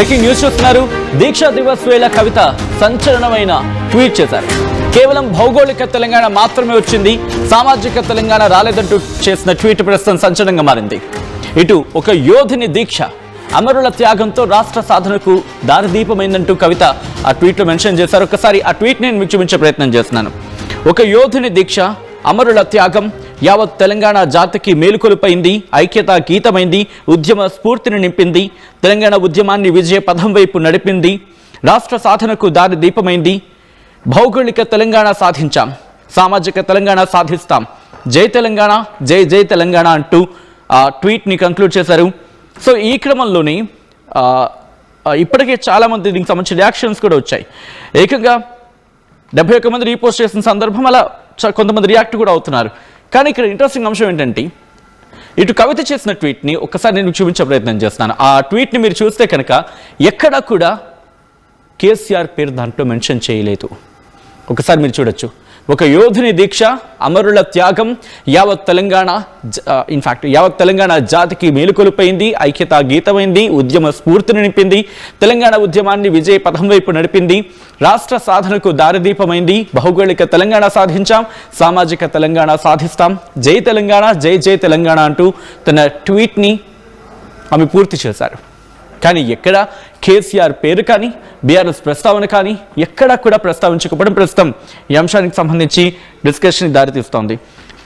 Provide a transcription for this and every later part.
Breaking news చూస్తున్నారు. దీక్షా దివస్ వేళ కవిత సంచలనమైన tweet చేశారు. కేవలం భౌగోళిక తెలంగాణ మాత్రమే వచ్చింది, సామాజిక తెలంగాణ రాలేదంటూ చేసిన ట్వీట్ ప్రస్తుతం సంచలనంగా మారింది. ఇటు ఒక యోధిని దీక్ష, అమరుల త్యాగంతో రాష్ట్ర సాధనకు దారిదీపమైందంటూ కవిత ఆ ట్వీట్లో మెన్షన్ చేశారు. ఒకసారి ఆ ట్వీట్ నేను మీకు చూపించే ప్రయత్నం చేస్తున్నాను. ఒక యోధుని దీక్ష, అమరుల త్యాగం యావత్ తెలంగాణ జాతికి మేలుకొలుపైంది, ఐక్యతా గీతమైంది, ఉద్యమ స్ఫూర్తిని నింపింది, తెలంగాణ ఉద్యమాన్ని విజయ పథం వైపు నడిపింది, రాష్ట్ర సాధనకు దారి దీపమైంది. భౌగోళిక తెలంగాణ సాధించాం, సామాజిక తెలంగాణ సాధిస్తాం, జై తెలంగాణ, జై జై తెలంగాణ అంటూ ఆ ట్వీట్ని కంక్లూడ్ చేశారు. సో ఈ క్రమంలోనే ఇప్పటికే చాలామంది దీనికి సంబంధించిన రియాక్షన్స్ కూడా వచ్చాయి. ఏకంగా 71 మంది రీపోస్ట్ చేసిన సందర్భం అలా కొంతమంది రియాక్ట్ కూడా అవుతున్నారు. కానీ ఇక్కడ ఇంట్రెస్టింగ్ అంశం ఏంటంటే, ఇటు కవిత చేసిన ట్వీట్ని ఒక్కసారి నేను చూపించే ప్రయత్నం చేస్తున్నాను. ఆ ట్వీట్ని మీరు చూస్తే కనుక ఎక్కడా కూడా కేసీఆర్ పేరు దాంట్లో మెన్షన్ చేయలేదు. ఒకసారి మీరు చూడొచ్చు. ఒక యోధుని దీక్ష, అమరుల త్యాగం యావత్ తెలంగాణ, ఇన్ఫ్యాక్ట్ యావత్ తెలంగాణ జాతికి మేలుకొలుపైంది, ఐక్యతా గీతమైంది, ఉద్యమ స్ఫూర్తిని నింపింది, తెలంగాణ ఉద్యమాన్ని విజయ పథం వైపు నడిపింది, రాష్ట్ర సాధనకు దారిదీపమైంది, భౌగోళిక తెలంగాణ సాధించాం, సామాజిక తెలంగాణ సాధిస్తాం, జై తెలంగాణ, జై జై తెలంగాణ అంటూ తన ట్వీట్ని ఆమె పూర్తి చేశారు. కానీ ఎక్కడ కేసీఆర్ పేరు కానీ బీఆర్ఎస్ ప్రస్తావన కానీ ఎక్కడా కూడా ప్రస్తావించకపోవడం ప్రస్తుతం ఈ అంశానికి సంబంధించి డిస్కషన్ దారితీస్తోంది.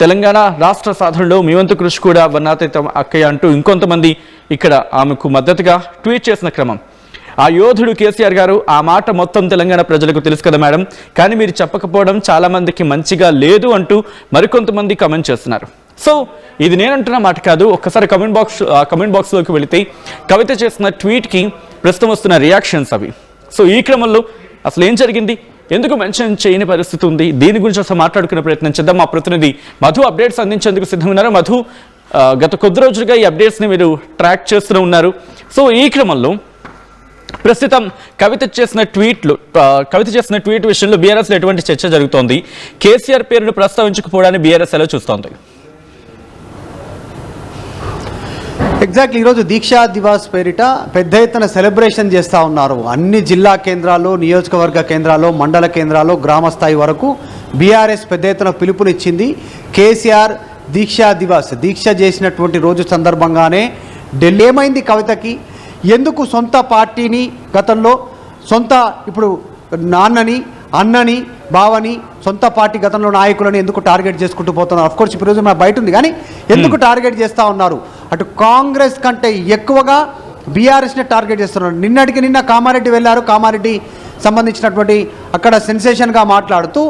తెలంగాణ రాష్ట్ర సాధనలో మీ వంతు కృషి కూడా వర్ణాతీతం అక్కయ్య అంటూ ఇంకొంతమంది ఇక్కడ ఆమెకు మద్దతుగా ట్వీట్ చేసిన క్రమం. ఆ యోధుడు కేసీఆర్ గారు, ఆ మాట మొత్తం తెలంగాణ ప్రజలకు తెలుసు కదా మేడం, కానీ మీరు చెప్పకపోవడం చాలా మందికి మంచిగా లేదు అంటూ మరికొంతమంది కమెంట్ చేస్తున్నారు. సో ఇది నేనంటున్న మాట కాదు. ఒక్కసారి కమెంట్ బాక్స్లోకి వెళితే కవిత చేసిన ట్వీట్కి ప్రస్తుతం వస్తున్న రియాక్షన్స్ అవి. సో ఈ క్రమంలో అసలు ఏం జరిగింది, ఎందుకు మెన్షన్ చేయని పరిస్థితి ఉంది, దీని గురించి అసలు మాట్లాడుకునే ప్రయత్నం చేద్దాం. మా ప్రతినిధి మధు అప్డేట్స్ అందించేందుకు సిద్ధంగా ఉన్నారు. మధు, గత కొద్ది రోజులుగా ఈ అప్డేట్స్ని మీరు ట్రాక్ చేస్తూ ఉన్నారు. సో ఈ క్రమంలో ప్రస్తుతం కవిత చేసిన ట్వీట్ విషయంలో బీఆర్ఎస్లో ఎటువంటి చర్చ జరుగుతోంది, కేసీఆర్ పేరును ప్రస్తావించకపోవడాన్ని బీఆర్ఎస్ ఎలా చూస్తోంది? ఎగ్జాక్ట్లీ ఈరోజు దీక్షా దివాస్ పేరిట పెద్ద ఎత్తున సెలబ్రేషన్ చేస్తూ ఉన్నారు. అన్ని జిల్లా కేంద్రాల్లో, నియోజకవర్గ కేంద్రాల్లో, మండల కేంద్రాల్లో, గ్రామ స్థాయి వరకు బీఆర్ఎస్ పెద్ద ఎత్తున పిలుపునిచ్చింది. కేసీఆర్ దీక్షా దివాస్ దీక్ష చేసినటువంటి రోజు సందర్భంగానే ఢిల్లీ ఏమైంది కవితకి, ఎందుకు సొంత పార్టీని గతంలో ఇప్పుడు నాన్నని, అన్నని, బావని, సొంత పార్టీ గతంలో నాయకులని ఎందుకు టార్గెట్ చేసుకుంటూ పోతున్నారు? అఫ్కోర్స్ ఇప్పుడు రోజు మన బయట ఉంది, కానీ ఎందుకు టార్గెట్ చేస్తూ ఉన్నారు? అటు కాంగ్రెస్ కంటే ఎక్కువగా బీఆర్ఎస్ని టార్గెట్ చేస్తున్నారు. నిన్న కామారెడ్డి వెళ్ళారు. కామారెడ్డి సంబంధించినటువంటి అక్కడ సెన్సేషన్గా మాట్లాడుతూ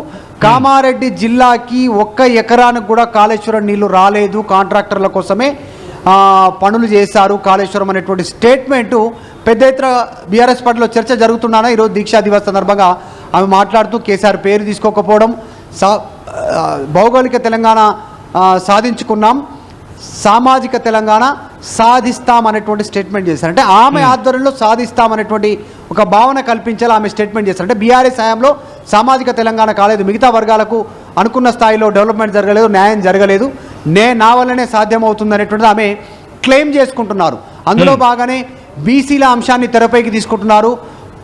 కామారెడ్డి జిల్లాకి 1 ఎకరానికి కూడా కాళేశ్వరం నీళ్లు రాలేదు, కాంట్రాక్టర్ల కోసమే పనులు చేశారు కాళేశ్వరం అనేటువంటి స్టేట్మెంటు పెద్ద ఎత్తున బీఆర్ఎస్ పార్టీలో చర్చ జరుగుతున్నానా ఈరోజు దీక్షా దివస్ సందర్భంగా ఆమె మాట్లాడుతూ కేసీఆర్ పేరు తీసుకోకపోవడం, భౌగోళిక తెలంగాణ సాధించుకున్నాం, సామాజిక తెలంగాణ సాధిస్తామనేటువంటి స్టేట్మెంట్ చేశారు. అంటే ఆమె ఆధ్వర్యంలో సాధిస్తామనేటువంటి ఒక భావన కల్పించాలి ఆమె స్టేట్మెంట్ చేశారు. అంటే బీఆర్ఎస్ హయాంలో సామాజిక తెలంగాణ కాలేదు, మిగతా వర్గాలకు అనుకున్న స్థాయిలో డెవలప్మెంట్ జరగలేదు, న్యాయం జరగలేదు, నా వల్లనే సాధ్యమవుతుంది అనేటువంటిది ఆమె క్లెయిమ్ చేసుకుంటున్నారు. అందులో బాగానే బీసీల అంశాన్ని తెరపైకి తీసుకుంటున్నారు.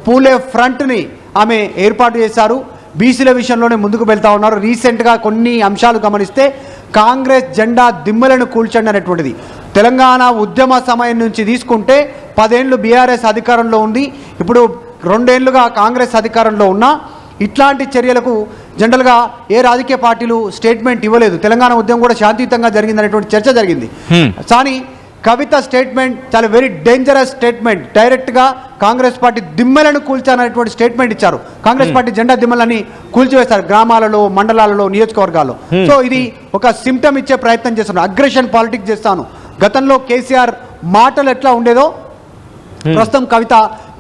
పూలే ఫ్రంట్ని ఆమె ఏర్పాటు చేశారు. బీసీల విషయంలోనే ముందుకు వెళ్తూ ఉన్నారు. రీసెంట్గా కొన్ని అంశాలు గమనిస్తే కాంగ్రెస్ జెండా దిమ్మలను కూల్చండి అనేటువంటిది. తెలంగాణ ఉద్యమ సమయం నుంచి తీసుకుంటే 10 ఏళ్ళు బీఆర్ఎస్ అధికారంలో ఉంది, ఇప్పుడు 2 ఏళ్లుగా కాంగ్రెస్ అధికారంలో ఉన్నా ఇట్లాంటి చర్యలకు జనరల్గా ఏ రాజకీయ పార్టీలు స్టేట్మెంట్ ఇవ్వలేదు. తెలంగాణ ఉద్యమం కూడా శాంతియుతంగా జరిగిందనేటువంటి చర్చ జరిగింది. కానీ కవిత స్టేట్మెంట్ చాలా వెరీ డేంజరస్ స్టేట్మెంట్. డైరెక్ట్గా కాంగ్రెస్ పార్టీ దిమ్మలను కూల్చాలనేటువంటి స్టేట్మెంట్ ఇచ్చారు. కాంగ్రెస్ పార్టీ జెండా దిమ్మలని కూల్చివేశారు గ్రామాలలో, మండలాలలో, నియోజకవర్గాల్లో. సో ఇది ఒక సిమ్టమ్ ఇచ్చే ప్రయత్నం చేస్తాను, అగ్రెషన్ పాలిటిక్స్ చేస్తాను. గతంలో కేసీఆర్ మాటలు ఎట్లా ఉండేదో ప్రస్తుతం కవిత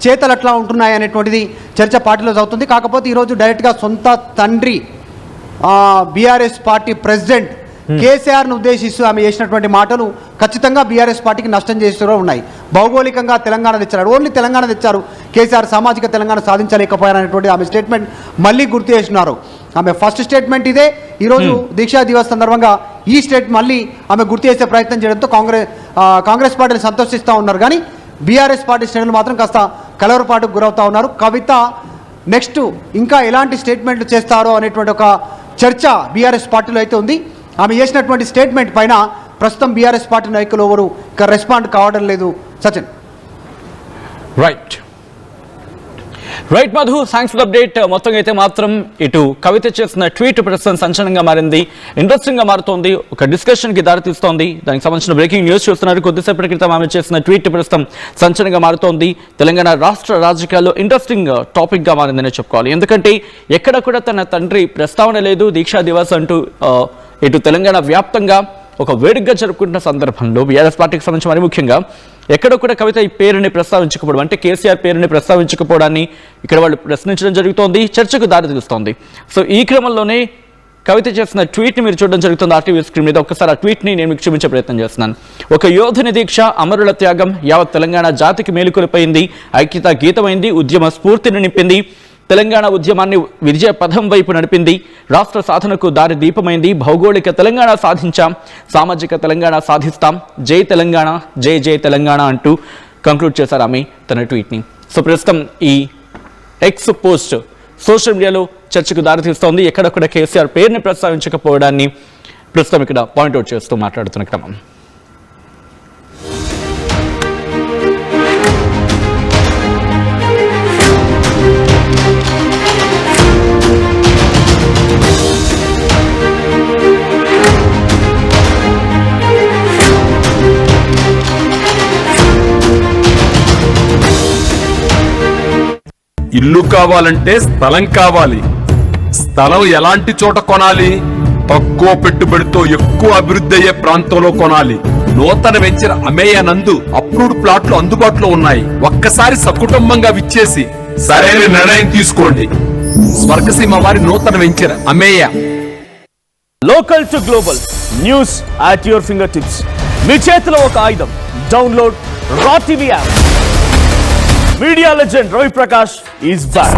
చేతలు ఎట్లా ఉంటున్నాయి అనేటువంటిది చర్చ పార్టీలో అవుతుంది. కాకపోతే ఈరోజు డైరెక్ట్గా సొంత తండ్రి బీఆర్ఎస్ పార్టీ ప్రెసిడెంట్ కేసీఆర్ను ఉద్దేశిస్తూ ఆమె చేసినటువంటి మాటలు ఖచ్చితంగా బీఆర్ఎస్ పార్టీకి నష్టం చేస్తూ ఉన్నాయి. భౌగోళికంగా తెలంగాణ తెచ్చారు, ఓన్లీ తెలంగాణ తెచ్చారు, కేసీఆర్ సామాజిక తెలంగాణ సాధించలేకపోయారనేటువంటి ఆమె స్టేట్మెంట్ మళ్ళీ గుర్తు చేస్తున్నారు. ఆమె ఫస్ట్ స్టేట్మెంట్ ఇదే. ఈరోజు దీక్షా దివస్ సందర్భంగా ఈ మళ్ళీ ఆమె గుర్తు చేసే ప్రయత్నం చేయడంతో కాంగ్రెస్ పార్టీని సంతోషిస్తూ ఉన్నారు. కానీ బీఆర్ఎస్ పార్టీ శ్రేణులు మాత్రం కాస్త కలవరపాటుకు గురవుతా ఉన్నారు. కవిత నెక్స్ట్ ఇంకా ఎలాంటి స్టేట్మెంట్లు చేస్తారో అనేటువంటి ఒక చర్చ బీఆర్ఎస్ పార్టీలో అయితే ఉంది. ఆమె చేసినటువంటి స్టేట్మెంట్ పైన ప్రస్తుతం బీఆర్ఎస్ పార్టీ నాయకులు ఎవరు ఇంకా రెస్పాండ్ కావడం లేదు. Sachin. Right Madhu, thanks for update. మొత్తంగా అయితే మాత్రం ఇటు కవిత చేసిన ట్వీట్ ప్రస్తుతం సంచలనంగా మారింది, ఇంట్రెస్టింగ్ గా మారుతోంది, ఒక డిస్కషన్ కి దారితీస్తోంది. దానికి సంబంధించిన బ్రేకింగ్ న్యూస్ చూస్తున్నారు. కొద్దిసేపటి క్రితం ఆమె చేసిన ట్వీట్ ప్రస్తుతం సంచలనంగా మారుతోంది. తెలంగాణ రాష్ట్ర రాజకీయాల్లో ఇంట్రెస్టింగ్ టాపిక్ గా మారిందనే చెప్పుకోవాలి. ఎందుకంటే ఎక్కడ కూడా తన తండ్రి ప్రస్తావన లేదు. దీక్షా దివాస్ అంటూ ఇటు తెలంగాణ వ్యాప్తంగా ఒక వేడుకగా జరుపుకుంటున్న సందర్భంలో బీఆర్ఎస్ పార్టీకి సంబంధించి మరి ముఖ్యంగా ఎక్కడ కూడా కవిత ఈ పేరుని ప్రస్తావించకపోవడం, అంటే కేసీఆర్ పేరుని ప్రస్తావించకపోవడాన్ని ఇక్కడ వాళ్ళు ప్రశ్నించడం జరుగుతోంది, చర్చకు దారితీస్తోంది. సో ఈ క్రమంలోనే కవిత చేసిన ట్వీట్ని మీరు చూడడం జరుగుతుంది ఆర్టీవీ స్క్రీన్ మీద. ఒక్కసారి ఆ ట్వీట్ని నేను మీకు చూపించే ప్రయత్నం చేస్తున్నాను. ఒక యోధుని దీక్ష, అమరుల త్యాగం యావత్ తెలంగాణ జాతికి మేలుకొలిపోయింది, ఐక్యత గీతమైంది, ఉద్యమ స్ఫూర్తిని నింపింది, తెలంగాణ ఉద్యమాన్ని విజయ పథం వైపు నడిపింది, రాష్ట్ర సాధనకు దారి దీపమైంది, భౌగోళిక తెలంగాణ సాధించాం, సామాజిక తెలంగాణ సాధిస్తాం, జై తెలంగాణ, జై జై తెలంగాణ అంటూ కంక్లూడ్ చేశారు ఆమె తన ట్వీట్ని. సో ప్రస్తుతం ఈ ఎక్స్ పోస్ట్ సోషల్ మీడియాలో చర్చకు దారితీస్తోంది. ఎక్కడొక్కడ కేసీఆర్ పేరుని ప్రస్తావించకపోవడాన్ని ప్రస్తుతం ఇక్కడ పాయింట్అవుట్ చేస్తూ మాట్లాడుతున్న క్రమం. ఇల్లు కావాలంటే స్థలం కావాలి. స్థలం ఎలాంటి చోట కొనాలి? తక్కువ పెట్టుబడితో ఎక్కువ అభివృద్ధి అయ్యే ప్రాంతంలో కొనాలి. నూతన వెంచర్ అమేయ నందు అప్రూవ్డ్ ప్లాట్లు అందుబాటులో ఉన్నాయి. ఒక్కసారి సకుటుంబంగా విచ్చేసి సరైన నిర్ణయం తీసుకోండి. స్వర్గసీమ వారి నూతన venture Ameya. Local to global news at your fingertips. మీ చేతిలో ఒక ఆయుధం. Download raw TV app. Media legend Ravi Prakash is back.